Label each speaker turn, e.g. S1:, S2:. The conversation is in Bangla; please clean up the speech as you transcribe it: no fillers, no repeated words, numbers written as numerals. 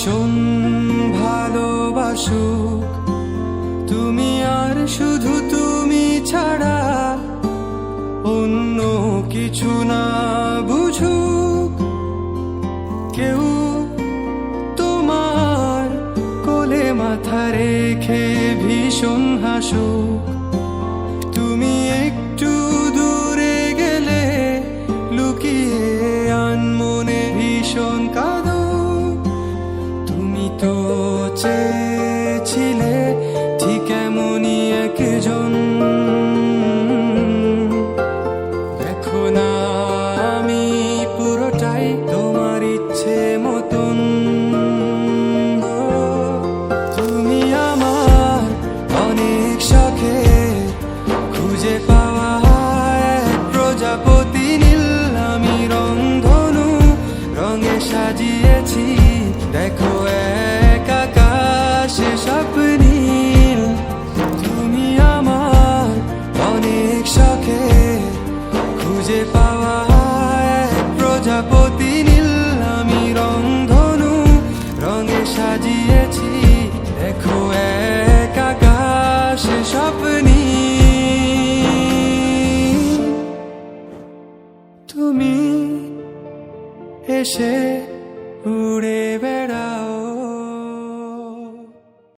S1: ভীষণ ভালোবাসুক তুমি, আর শুধু তুমি ছাড়া অন্য কিছু না বুঝুক কেউ, তোমার কোলে মাথা রেখে ভীষণ হাসুক। তুমি একটু দূরে গেলে লুকিয়ে আনমনে ভীষণ কাঁদুক। তুমি তো চেয়েছিলে ঠিক এমনই একজন, দেখো না আমি পুরোটাই তোমার ইচ্ছে মতন। তুমি আমার অনেক শখে খুঁজে পাওয়া এক প্রজাপতি নীল, আমি রংধনু রঙে সাজিয়েছি, দেখো এক আকাশে স্বপ্নীল। তুমি আমার অনেক শখে খুঁজে পাওয়া এক প্রজাপতি নীল, আমি রংধনু রঙে সাজিয়েছি, দেখো এক আকাশে স্বপ্নীল। তুমি এসে উড়ে